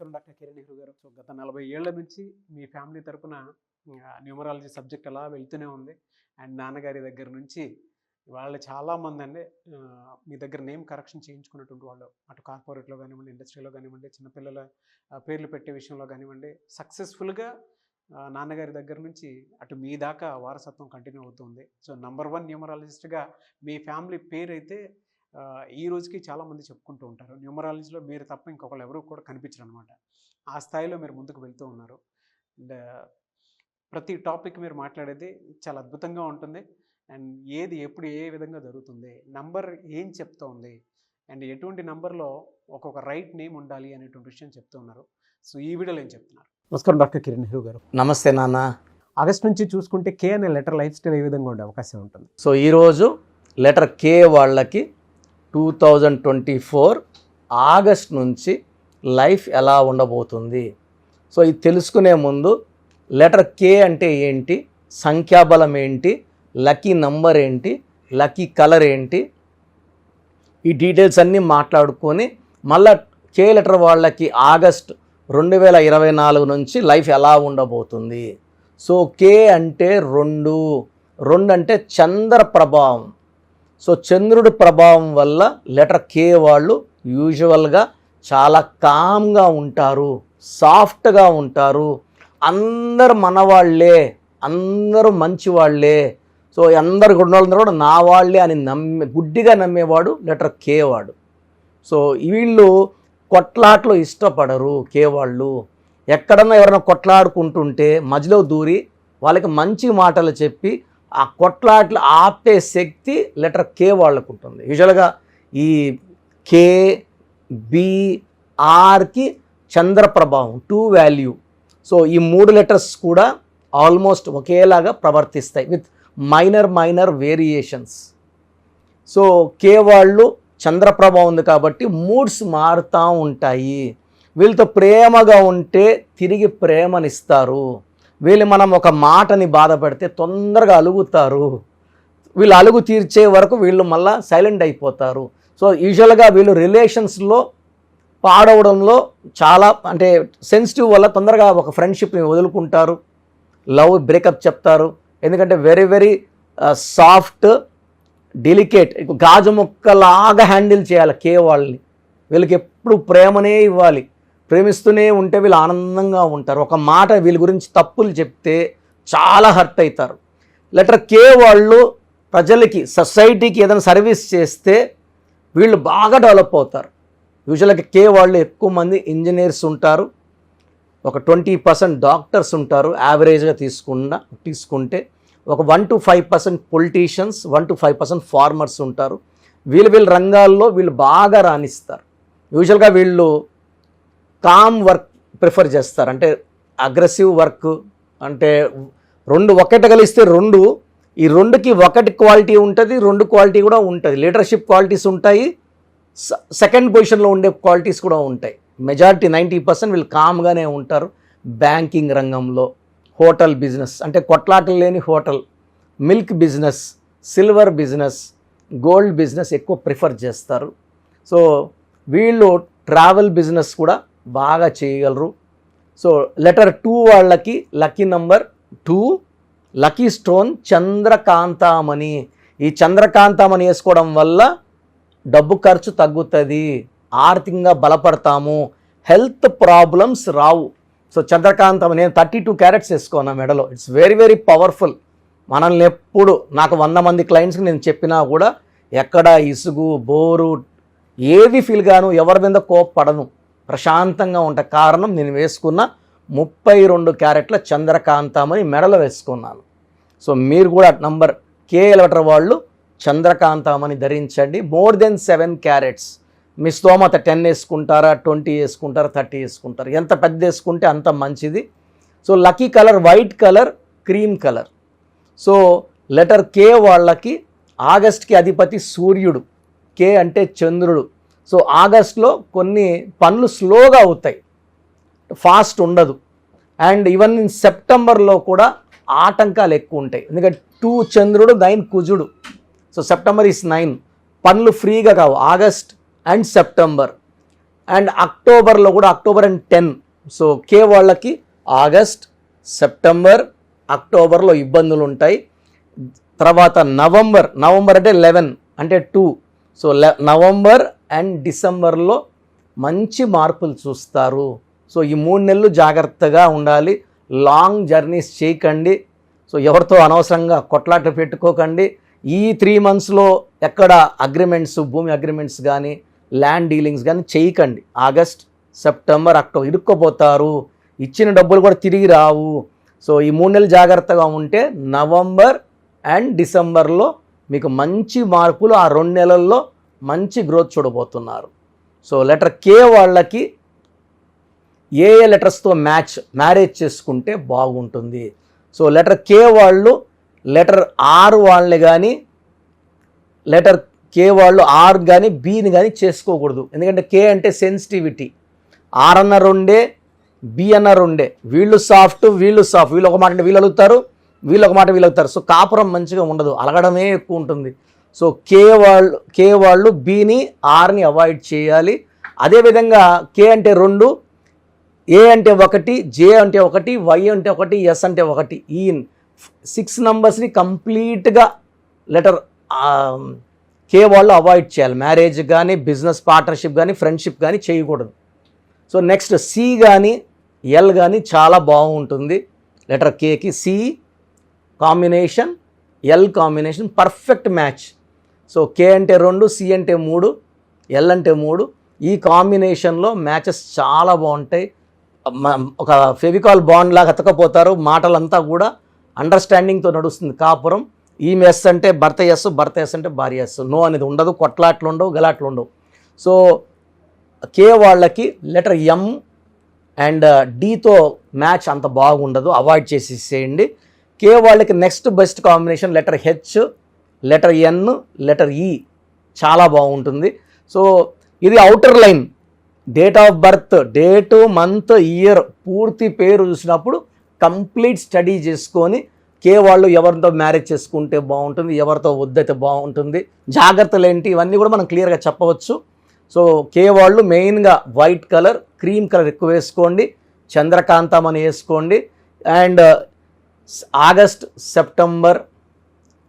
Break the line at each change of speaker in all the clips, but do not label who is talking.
నమస్కారం డాక్టర్ కిరణ్ నెహ్రూ గారు. సో గత 40 ఏళ్ల నుంచి మీ ఫ్యామిలీ తరపున న్యూమరాలజీ సబ్జెక్ట్ అలా వెళ్తూనే ఉంది. అండ్ నాన్నగారి దగ్గర నుంచి వాళ్ళు చాలామంది అండి మీ దగ్గర నేమ్ కరెక్షన్ చేయించుకున్నటువంటి వాళ్ళు, అటు కార్పొరేట్లో కానివ్వండి, ఇండస్ట్రీలో కానివ్వండి, చిన్నపిల్లల పేర్లు పెట్టే విషయంలో కానివ్వండి, సక్సెస్ఫుల్గా నాన్నగారి దగ్గర నుంచి అటు మీ దాకా వారసత్వం కంటిన్యూ అవుతుంది. సో నంబర్ 1 న్యూమరాలజిస్ట్గా మీ ఫ్యామిలీ పేరు అయితే ఈ రోజుకి చాలామంది చెప్పుకుంటూ ఉంటారు. న్యూమరాలజీలో మీరు తప్ప ఇంకొకళ్ళు ఎవరు కూడా కనిపించరు అనమాట. ఆ స్థాయిలో మీరు ముందుకు వెళ్తూ ఉన్నారు. అండ్ ప్రతి టాపిక్ మీరు మాట్లాడేది చాలా అద్భుతంగా ఉంటుంది. అండ్ ఏది ఎప్పుడు ఏ విధంగా జరుగుతుంది, నంబర్ ఏం చెప్తోంది, అండ్ ఎటువంటి నంబర్లో ఒక్కొక్క రైట్ నేమ్ ఉండాలి అనేటువంటి విషయం చెప్తూ ఉన్నారు. సో ఈ వీడియోలో ఏం చెప్తున్నారు? నమస్కారం డాక్టర్ కిరణ్ నెహ్రూ గారు.
నమస్తే నాన్న.
ఆగస్ట్ నుంచి చూసుకుంటే కే అనే లెటర్ లైఫ్ స్టైల్ ఏ విధంగా ఉండే అవకాశం ఉంటుంది?
సో ఈరోజు లెటర్ కే వాళ్ళకి 2024 ఆగస్ట్ నుంచి లైఫ్ ఎలా ఉండబోతుంది. సో ఇది తెలుసుకునే ముందు లెటర్ కే అంటే ఏంటి, సంఖ్యాబలం ఏంటి, లక్కీ నంబర్ ఏంటి, లక్కీ కలర్ ఏంటి, ఈ డీటెయిల్స్ అన్నీ మాట్లాడుకొని మళ్ళా కే లెటర్ వాళ్ళకి ఆగస్ట్ 2024 నుంచి లైఫ్ ఎలా ఉండబోతుంది. సో కే అంటే 2 అంటే చంద్ర ప్రభావం. సో చంద్రుడి ప్రభావం వల్ల లెటర్ కే వాళ్ళు యూజువల్గా చాలా కామ్గా ఉంటారు, సాఫ్ట్గా ఉంటారు, అందరు మనవాళ్లే, అందరూ మంచివాళ్లే, సో అందరు వాళ్ళందరూ కూడా నా వాళ్ళే అని గుడ్డిగా నమ్మేవాడు లెటర్ కే వాడు. సో వీళ్ళు కొట్లాట్లు ఇష్టపడరు కే వాళ్ళు. ఎక్కడన్నా ఎవరైనా కొట్లాడుకుంటుంటే మధ్యలో దూరి వాళ్ళకి మంచి మాటలు చెప్పి ఆ కొట్లాట్లు ఆపే శక్తి లెటర్ కే వాళ్ళకు ఉంటుంది. యూజువల్గా ఈ కే బిఆర్కి చంద్ర ప్రభావం 2 వాల్యూ. సో ఈ 3 లెటర్స్ కూడా ఆల్మోస్ట్ ఒకేలాగా ప్రవర్తిస్తాయి విత్ మైనర్ వేరియేషన్స్. సో కే వాళ్ళు చంద్ర ప్రభావం ఉంది కాబట్టి మూడ్స్ మారుతూ ఉంటాయి. వీళ్ళతో ప్రేమగా ఉంటే తిరిగి ప్రేమనిస్తారు. వీళ్ళు మనం ఒక మాటని బాధ పెడితే తొందరగా అలుగుతారు. వీళ్ళు అలుగు తీర్చే వరకు వీళ్ళు మళ్ళీ సైలెంట్ అయిపోతారు. సో యూజువల్గా వీళ్ళు రిలేషన్స్లో పాడవడంలో చాలా అంటే సెన్సిటివ్ వల్ల తొందరగా ఒక ఫ్రెండ్షిప్ని వదులుకుంటారు, లవ్ బ్రేకప్ చెప్తారు. ఎందుకంటే వెరీ సాఫ్ట్, డెలికేట్, గాజు ముక్కలాగా హ్యాండిల్ చేయాలి కే వాళ్ళని. వీళ్ళకి ఎప్పుడు ప్రేమనే ఇవ్వాలి, ప్రేమిస్తూనే ఉంటే వీళ్ళు ఆనందంగా ఉంటారు. ఒక మాట వీళ్ళ గురించి తప్పులు చెప్తే చాలా హర్ట్ అవుతారు. లెటర్ కే వాళ్ళు ప్రజలకి, సొసైటీకి ఏదైనా సర్వీస్ చేస్తే వీళ్ళు బాగా డెవలప్ అవుతారు. యూజువల్గా కే వాళ్ళు ఎక్కువ మంది ఇంజనీర్స్ ఉంటారు, ఒక 20% డాక్టర్స్ ఉంటారు యావరేజ్గా తీసుకుంటే, ఒక 1 to 5% పొలిటీషియన్స్, 1 to 5% ఫార్మర్స్ ఉంటారు. వీళ్ళ రంగాల్లో వీళ్ళు బాగా రాణిస్తారు. యూజువల్గా వీళ్ళు కామ్ వర్క్ ప్రిఫర్ చేస్తారు. అంటే అగ్రెసివ్ వర్క్ అంటే 2 ఒకటి కలిస్తే 2, ఈ 2కి 1 క్వాలిటీ ఉంటుంది, 2 క్వాలిటీ కూడా ఉంటుంది. లీడర్షిప్ క్వాలిటీస్ ఉంటాయి, సెకండ్ పొజిషన్లో ఉండే క్వాలిటీస్ కూడా ఉంటాయి. మెజారిటీ 90% వీళ్ళు కామ్గానే ఉంటారు. బ్యాంకింగ్ రంగంలో, హోటల్ బిజినెస్ అంటే కొట్లాటలు లేని hotel, milk business, silver business, gold business ఎక్కువ ప్రిఫర్ చేస్తారు. సో వీళ్ళు ట్రావెల్ బిజినెస్ కూడా బాగా చేయగలరు. సో లెటర్ 2 వాళ్ళకి లక్కీ నంబర్ 2, లక్కీ స్టోన్ చంద్రకాంతామణి. ఈ చంద్రకాంతామణి వేసుకోవడం వల్ల డబ్బు ఖర్చు తగ్గుతుంది, ఆర్థికంగా బలపడతాము, హెల్త్ ప్రాబ్లమ్స్ రావు. సో చంద్రకాంతామణి నేను 32 క్యారెట్స్ వేసుకోనా మెడలో. It's very powerful. మనల్ని ఎప్పుడు నాకు 100 మంది క్లయింట్స్కి నేను చెప్పినా కూడా ఎక్కడ ఇసుగు బోరు ఏది ఫీల్ గాను, ఎవరి మీద కోప్పడను, ప్రశాంతంగా ఉంటా. కారణం నేను వేసుకున్న 32 క్యారెట్ల చంద్రకాంతామని మెడలో వేసుకున్నాను. సో మీరు కూడా నంబర్ కే లెటర్ వాళ్ళు చంద్రకాంతామని ధరించండి. More than 7 carrots. మీ స్తోమత 10 వేసుకుంటారా, 20 వేసుకుంటారా, 30 వేసుకుంటారు. ఎంత పెద్ద వేసుకుంటే అంత మంచిది. So lucky colour white colour, cream colour. So letter K వాళ్ళకి ఆగస్ట్కి అధిపతి సూర్యుడు, కే అంటే చంద్రుడు. సో ఆగస్ట్లో కొన్ని పనులు స్లోగా అవుతాయి, ఫాస్ట్ ఉండదు. అండ్ ఈవెన్ సెప్టెంబర్లో కూడా ఆటంకాలు ఎక్కువ ఉంటాయి. ఎందుకంటే 2 చంద్రుడు, 9 కుజుడు. So September is 9. పనులు ఫ్రీగా కావు ఆగస్ట్ అండ్ సెప్టెంబర్. అండ్ అక్టోబర్లో కూడా అక్టోబర్ అండ్ 10. సో కే వాళ్ళకి ఆగస్ట్, సెప్టెంబర్, అక్టోబర్లో ఇబ్బందులు ఉంటాయి. తర్వాత నవంబర్ అంటే 11 అంటే 2. సో నవంబర్ అండ్ డిసెంబర్లో మంచి మార్పులు చూస్తారు. సో ఈ 3 నెలలు జాగ్రత్తగా ఉండాలి. లాంగ్ జర్నీస్ చేయకండి. సో ఎవరితో అనవసరంగా కొట్లాట పెట్టుకోకండి. ఈ 3 మంత్స్లో ఎక్కడ అగ్రిమెంట్స్, భూమి అగ్రిమెంట్స్ కానీ ల్యాండ్ డీలింగ్స్ కానీ చేయకండి. ఆగస్ట్, సెప్టెంబర్, అక్టోబర్ ఇరుక్కుపోతారు. ఇచ్చిన డబ్బులు కూడా తిరిగి రావు. సో ఈ 3 నెలలు జాగ్రత్తగా ఉంటే నవంబర్ అండ్ డిసెంబర్లో మీకు మంచి మార్పులు, ఆ 2 నెలల్లో మంచి గ్రోత్ చూడబోతున్నారు. సో లెటర్ కే వాళ్ళకి ఏ లెటర్స్తో మ్యారేజ్ చేసుకుంటే బాగుంటుంది. సో లెటర్ కే వాళ్ళు లెటర్ ఆర్ వాళ్ళని కానీ, లెటర్ కే వాళ్ళు ఆర్ కానీ బీని కానీ చేసుకోకూడదు. ఎందుకంటే కే అంటే సెన్సిటివిటీ. ఆర్ అన్న 2, బి అన్న 2. వీళ్ళు సాఫ్ట్, వీళ్ళు ఒక మాట అంటే వీళ్ళు అలుగుతారు, వీళ్ళు ఒక మాట వీళ్ళు అలుగుతారు. సో కాపురం మంచిగా ఉండదు, అలగడమే ఎక్కువ ఉంటుంది. సో కే వాళ్ళు బీని ఆర్ని అవాయిడ్ చేయాలి. అదేవిధంగా కే అంటే 2, ఏ అంటే 1, జే అంటే 1, వై అంటే 1, ఎస్ అంటే 1. ఈ 6 నంబర్స్ని కంప్లీట్గా లెటర్ కే వాళ్ళు అవాయిడ్ చేయాలి. మ్యారేజ్ కానీ, బిజినెస్ పార్ట్నర్షిప్ కానీ, ఫ్రెండ్షిప్ కానీ చేయకూడదు. సో నెక్స్ట్ సి కానీ ఎల్ కానీ చాలా బాగుంటుంది. లెటర్ కేకి C combination, L combination perfect match. So K అంటే 2, సి అంటే 3, ఎల్ అంటే 3. ఈ కాంబినేషన్లో మ్యాచెస్ చాలా బాగుంటాయి. ఒక ఫెవికాల్ బాండ్ లాగా అతకపోతారు. మాటలంతా కూడా అండర్స్టాండింగ్తో నడుస్తుంది కాపురం. ఈమె ఎస్ అంటే భర్త ఎస్, భర్త ఎస్ అంటే భార్య ఎస్. నో అనేది ఉండదు, కొట్లాట్లు ఉండవు, గలాట్లు ఉండవు. సో కే వాళ్ళకి లెటర్ ఎం అండ్ డీతో మ్యాచ్ అంత బాగుండదు, అవాయిడ్ చేసేసేయండి. కే వాళ్ళకి next best combination letter H, letter N, letter E చాలా బాగుంటుంది. సో ఇది outer line. Date of birth, date, month, year, పూర్తి పేరు చూసినప్పుడు కంప్లీట్ స్టడీ చేసుకొని కే వాళ్ళు ఎవరితో మ్యారేజ్ చేసుకుంటే బాగుంటుంది, ఎవరితో వద్దైతే బాగుంటుంది, జాగ్రత్తలు ఏంటి, ఇవన్నీ కూడా మనం క్లియర్గా చెప్పవచ్చు. సో కే వాళ్ళు మెయిన్గా వైట్ కలర్, క్రీమ్ కలర్ ఎక్కువ వేసుకోండి, చంద్రకాంతం అని వేసుకోండి. అండ్ ఆగస్ట్, సెప్టెంబర్,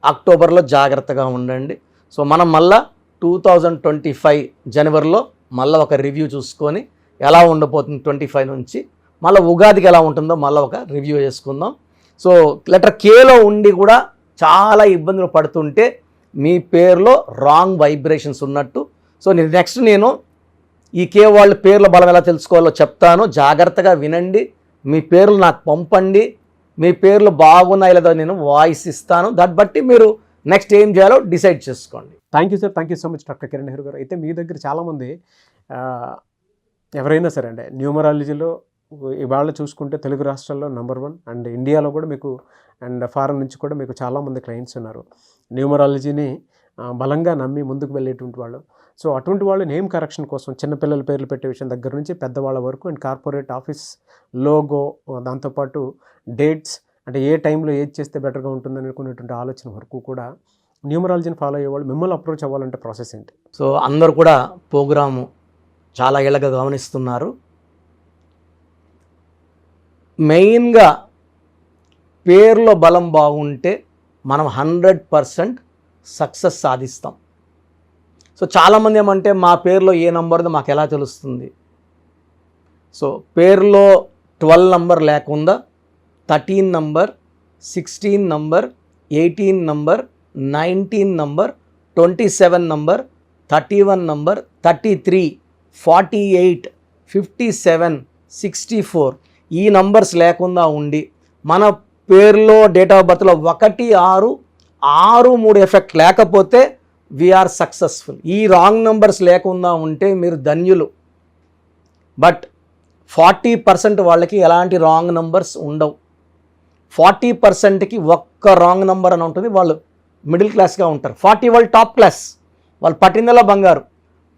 అక్టోబర్లో జాగ్రత్తగా ఉండండి. సో మనం మళ్ళా 2025 జనవరిలో మళ్ళీ ఒక రివ్యూ చూసుకొని ఎలా ఉండబోతుంది 25 నుంచి, మళ్ళీ ఉగాదికి ఎలా ఉంటుందో మళ్ళీ ఒక రివ్యూ చేసుకుందాం. సో లెటర్ కేలో ఉండి కూడా చాలా ఇబ్బందులు పడుతుంటే మీ పేరులో రాంగ్ వైబ్రేషన్స్ ఉన్నట్టు. సో నెక్స్ట్ నేను ఈ కే వాళ్ళ పేర్ల బలం ఎలా తెలుసుకోవాలో చెప్తాను, జాగ్రత్తగా వినండి. మీ పేర్లు నాకు పంపండి. మీ పేర్లు బాగున్నాయి లేదో నేను వాయిస్ ఇస్తాను. దాన్ని బట్టి మీరు నెక్స్ట్ ఏం చేయాలో డిసైడ్ చేసుకోండి.
Thank you sir, thank you so much doctor Kiran Nehru గారు. అయితే మీ దగ్గర చాలామంది ఎవరైనా సరే అంటే న్యూమరాలజీలో ఇవాళ చూసుకుంటే తెలుగు రాష్ట్రాల్లో నెంబర్ 1 అండ్ ఇండియాలో కూడా మీకు అండ్ ఫారెన్ నుంచి కూడా మీకు చాలామంది క్లయింట్స్ ఉన్నారు న్యూమరాలజీని బలంగా నమ్మి ముందుకు వెళ్ళేటువంటి వాళ్ళు. సో అటువంటి వాళ్ళు నేమ్ కరెక్షన్ కోసం చిన్నపిల్లల పేర్లు పెట్టే విషయం దగ్గర నుంచి పెద్దవాళ్ళ వరకు అండ్ కార్పొరేట్ ఆఫీస్ లోగో, దాంతోపాటు డేట్స్ అంటే ఏ టైంలో ఏది చేస్తే బెటర్గా ఉంటుందని అనుకునేటువంటి ఆలోచన వరకు కూడా న్యూమరాలజీని ఫాలో అయ్యేవాళ్ళు మిమ్మల్ని అప్రోచ్ అవ్వాలంటే ప్రాసెస్ ఏంటి?
సో అందరూ కూడా ప్రోగ్రాము చాలా ఏళ్ళగా గమనిస్తున్నారు. మెయిన్గా పేర్లో బలం బాగుంటే మనం 100% సక్సెస్ సాధిస్తాం. సో చాలామంది ఏమంటే మా పేరులో ఏ నంబర్దో మాకు ఎలా తెలుస్తుంది? సో పేరులో 12 నంబర్ లేకుండా 13 number, 16 number, 18 number, 19 number, 27 number, 31 number, 33, 48, 57, 64 ఈ నంబర్స్ లేకుండా ఉండి మన పేరులో డేట్ ఆఫ్ బర్త్లో 1, 6, 6, 3 ఎఫెక్ట్ లేకపోతే వీఆర్ సక్సెస్ఫుల్. ఈ రాంగ్ నంబర్స్ లేకుండా ఉంటే మీరు ధన్యులు. బట్ 40% వాళ్ళకి ఎలాంటి రాంగ్ నంబర్స్ ఉండవు. 40%కి ఒక్క రాంగ్ నంబర్ అని ఉంటుంది, వాళ్ళు మిడిల్ క్లాస్గా ఉంటారు. 40 వాళ్ళు టాప్ క్లాస్, వాళ్ళు పట్టిందలా బంగారు.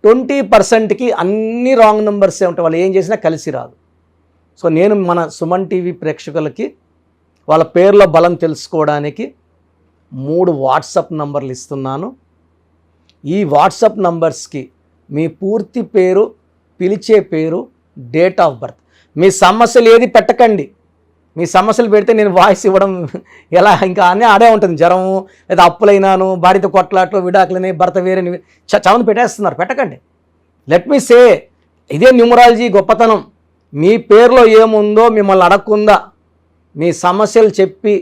20%కి అన్ని రాంగ్ నంబర్సే ఉంటాయి, వాళ్ళు ఏం చేసినా కలిసి రాదు. సో నేను మన సుమన్ టీవీ ప్రేక్షకులకి వాళ్ళ పేర్ల బలం తెలుసుకోవడానికి 3 వాట్సాప్ నంబర్లు ఇస్తున్నాను. ఈ వాట్సాప్ నంబర్స్కి మీ పూర్తి పేరు, పిలిచే పేరు, డేట్ ఆఫ్ బర్త్. మీ సమస్యలు ఏది పెట్టకండి. మీ సమస్యలు పెడితే నేను వాయిస్ ఇవ్వడం ఎలా, ఇంకా అన్నీ ఆడే ఉంటుంది. జ్వరము, లేదా అప్పులైనాను, భార్యతో కొట్లాట్లు, విడాకులని, భర్త వేరే చవని పెట్టేస్తున్నారు. పెట్టకండి. లెట్ మీ సే, ఇదే న్యూమరాలజీ గొప్పతనం. మీ పేరులో ఏముందో మిమ్మల్ని అడగకుండా మీ సమస్యలు చెప్పి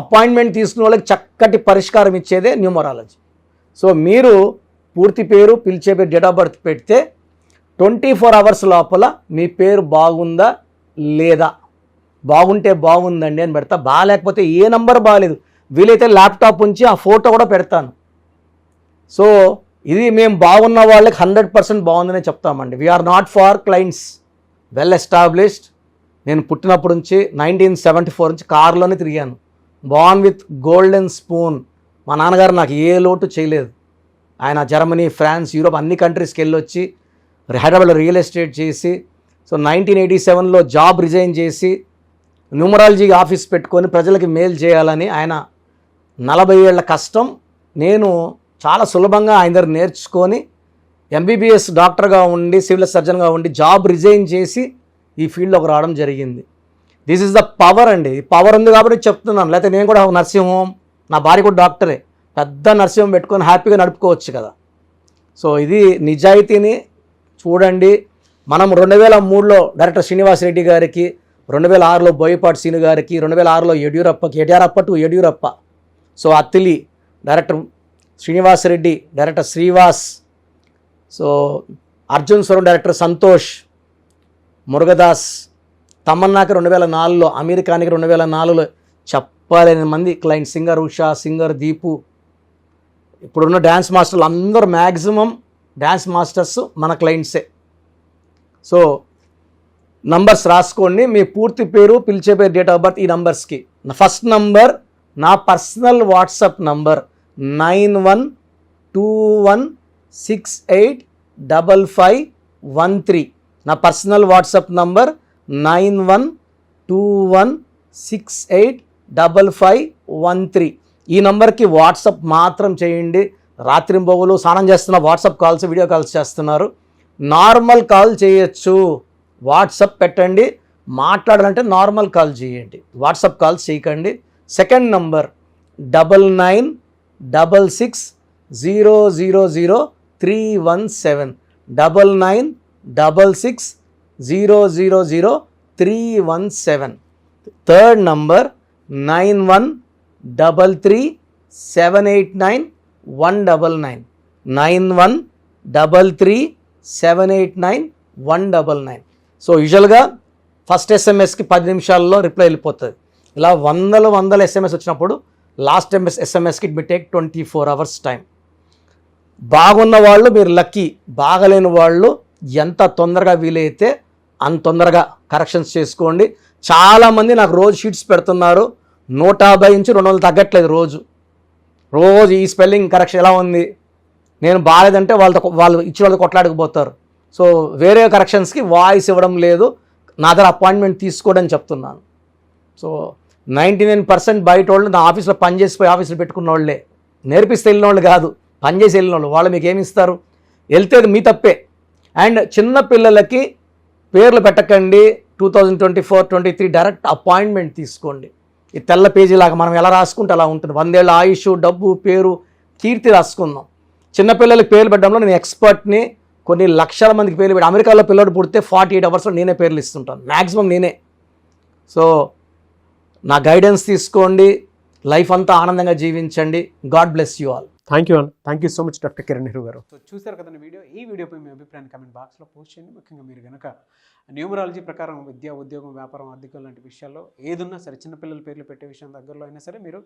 అపాయింట్మెంట్ తీసుకునే వాళ్ళకి చక్కటి పరిష్కారం ఇచ్చేదే న్యూమరాలజీ. సో మీరు పూర్తి పేరు, పిలిచే పేరు, డేట్ ఆఫ్ బర్త్ పెడితే 24 అవర్స్ లోపల మీ పేరు బాగుందా లేదా, బాగుంటే బాగుందండి అని పెడతా, బాగాలేకపోతే ఏ నంబర్ బాగాలేదు, వీలైతే ల్యాప్టాప్ ఉంచి ఆ ఫోటో కూడా పెడతాను. సో ఇది మేము బాగున్న వాళ్ళకి 100% బాగుందనే చెప్తామండి. We are not for clients, well established. నేను పుట్టినప్పటి నుంచి 1974 నుంచి కారులోనే తిరిగాను. Born with golden spoon. మా నాన్నగారు నాకు ఏ లోటు చేయలేదు. ఆయన జర్మనీ, ఫ్రాన్స్, యూరోప్ అన్ని కంట్రీస్కి వెళ్ళొచ్చి హైదరాబాద్లో రియల్ ఎస్టేట్ చేసి, సో 1987లో జాబ్ రిజైన్ చేసి న్యూమరాలజీ ఆఫీస్ పెట్టుకొని ప్రజలకి మేలు చేయాలని ఆయన 40 ఏళ్ల కష్టం నేను చాలా సులభంగా ఆయన దగ్గర నేర్చుకొని ఎంబీబీఎస్ డాక్టర్గా ఉండి, సివిల్ సర్జన్గా ఉండి జాబ్ రిజైన్ చేసి ఈ ఫీల్డ్లోకి రావడం జరిగింది. దిస్ ఈజ్ ద పవర్ అండి. పవర్ ఉంది కాబట్టి చెప్తున్నాను. లేకపోతే నేను కూడా నర్సింగ్ హోమ్, నా భార్య కూడా డాక్టరే, పెద్ద నర్సింగ్ హోమ్ పెట్టుకొని హ్యాపీగా నడుపుకోవచ్చు కదా. సో ఇది నిజాయితీని చూడండి. మనం 2003లో డైరెక్టర్ శ్రీనివాస్ రెడ్డి గారికి, 2006లో బోయపాటి సీను గారికి, 2006లో Yeddyurappa, so Athili director Srinivas Reddy, director Srivas, so Arjun స్వరం డైరెక్టర్ సంతోష్, మురుగదాస్, తమన్నాకి 2004లో, అమెరికానికి 2004లో చెప్పలేని మంది client, singer Usha, singer Deepu, ఇప్పుడున్న డ్యాన్స్ మాస్టర్లు అందరూ మ్యాక్సిమం డ్యాన్స్ మాస్టర్స్ మన క్లయింట్సే. సో నంబర్స్ రాసుకోండి. మీ పూర్తి పేరు, పిలిచే పేరు, డేట్ ఆఫ్ బర్త్ ఈ నంబర్స్కి. ఫస్ట్ నంబర్ నా పర్సనల్ వాట్సాప్ నంబర్ 9121685513. నా పర్సనల్ వాట్సాప్ నంబర్ 9121685513. ఈ నంబర్కి వాట్సాప్ మాత్రం చేయండి. రాత్రింబొగులు స్నానం చేస్తున్న వాట్సాప్ కాల్స్, వీడియో కాల్స్ చేస్తున్నారు. నార్మల్ కాల్ చేయొచ్చు, వాట్సాప్ పెట్టండి. మాట్లాడాలంటే నార్మల్ కాల్ చేయండి, వాట్సాప్ కాల్స్ చేయకండి. Second number 9966000317, 9966000317. Third number 9133789199, 9133789199. So యూజువల్గా ఫస్ట్ ఎస్ఎంఎస్కి 10 నిమిషాల్లో రిప్లై వెళ్ళిపోతుంది. ఇలా వందల ఎస్ఎంఎస్ వచ్చినప్పుడు లాస్ట్ ఎస్ఎంఎస్కి it may take 24 hours time. బాగున్న వాళ్ళు మీరు లక్కీ, బాగలేని వాళ్ళు ఎంత తొందరగా వీలైతే అంత తొందరగా కరెక్షన్స్ చేసుకోండి. చాలామంది నాకు రోజు షీట్స్ పెడుతున్నారు, 150 నుంచి 200 తగ్గట్లేదు రోజు ఈ స్పెల్లింగ్ కరెక్షన్ ఎలా ఉంది, నేను బాగాలేదంటే వాళ్ళు ఇచ్చిన వాళ్ళు కొట్లాడకపోతారు. సో వేరే కరెక్షన్స్కి వాయిస్ ఇవ్వడం లేదు, నా దగ్గర అపాయింట్మెంట్ తీసుకోవడం చెప్తున్నాను. సో 99% బయట వాళ్ళు నా ఆఫీస్లో పనిచేసిపోయి ఆఫీస్లో పెట్టుకున్న వాళ్ళే, నేర్పిస్తే వెళ్ళిన వాళ్ళు కాదు, పనిచేసి వెళ్ళిన వాళ్ళు. వాళ్ళు మీకు ఏమి ఇస్తారు? వెళ్తే మీ తప్పే. అండ్ చిన్న పిల్లలకి పేర్లు పెట్టకండి. 2024-23 డైరెక్ట్ అపాయింట్మెంట్ తీసుకోండి. ఈ తెల్ల పేజీ లాగా మనం ఎలా రాసుకుంటే అలా ఉంటుంది. 100 ఏళ్ళ ఆయుష్, డబ్బు, పేరు, కీర్తి రాసుకుందాం. చిన్నపిల్లలకి పేర్లు పెట్టడంలో నేను ఎక్స్పర్ట్ని. కొన్ని లక్షల మందికి పేర్లు పెట్టి, అమెరికాలో పిల్లడు పుడితే 48 అవర్స్లో నేనే పేర్లు ఇస్తుంటాను, మ్యాక్సిమం నేనే. సో నా గైడెన్స్ తీసుకోండి, లైఫ్ అంతా ఆనందంగా జీవించండి. God bless you all.
Thank you so much doctor Kiran Nehru గారు. సో చూసారు కదండి వీడియో. ఈ వీడియోపై మీ అభిప్రాయాన్ని కమెంట్ బాక్స్లో పోస్ట్ చేయండి. ముఖ్యంగా మీరు కనుక న్యూమరాలజీ ప్రకారం విద్య, ఉద్యోగం, వ్యాపారం, ఆర్థికం లాంటి విషయాల్లో ఏదున్నా సరే, చిన్నపిల్లల పేర్లు పెట్టే విషయం దగ్గరలో అయినా సరే మీరు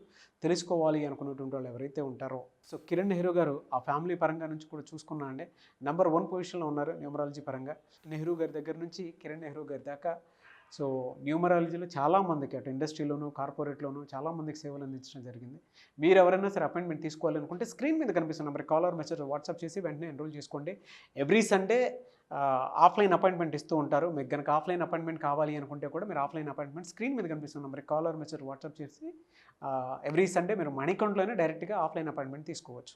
తెలుసుకోవాలి అనుకున్నటువంటి వాళ్ళు ఎవరైతే ఉంటారో, సో కిరణ్ నెహ్రూ గారు ఆ ఫ్యామిలీ పరంగా నుంచి కూడా చూసుకున్నా అండి నెంబర్ 1 పొజిషన్లో ఉన్నారు న్యూమరాలజీ పరంగా. నెహ్రూ గారి దగ్గర నుంచి కిరణ్ నెహ్రూ గారి దాకా సో న్యూమరాలజీలో చాలామందికి అటు ఇండస్ట్రీలోను, కార్పొరేట్లోను చాలామందికి సేవలు అందించడం జరిగింది. మీరు ఎవరైనా సరే అపాయింట్మెంట్ తీసుకోవాలనుకుంటే స్క్రీన్ మీద కనిపిస్తున్న number call or message WhatsApp చేసి వెంటనే ఎన్రోల్ చేసుకోండి. ఎవ్రీ సండే ఆఫ్లైన్ అపాయింట్మెంట్ ఇస్తూ ఉంటారు. మీకు కనుక ఆఫ్లైన్ అపాయింట్మెంట్ కావాలి అనుకుంటే కూడా మీరు ఆఫ్లైన్ అపాయింట్మెంట్ స్క్రీన్ మీద కనిపిస్తున్న number call or message WhatsApp చేసి ఎవ్రీ సండే మీరు మణికంట్లోనే డైరెక్ట్గా ఆఫ్లైన్ అపాయింట్మెంట్ తీసుకోవచ్చు.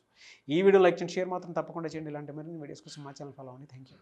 ఈ వీడియో లైక్ చేయండి, షేర్ మాత్రం తప్పకుండా చేయండి. ఇలాంటి మరిన్ని వీడియోస్ కోసం మా ఛానల్ ఫాలో అవ్వండి. Thank you.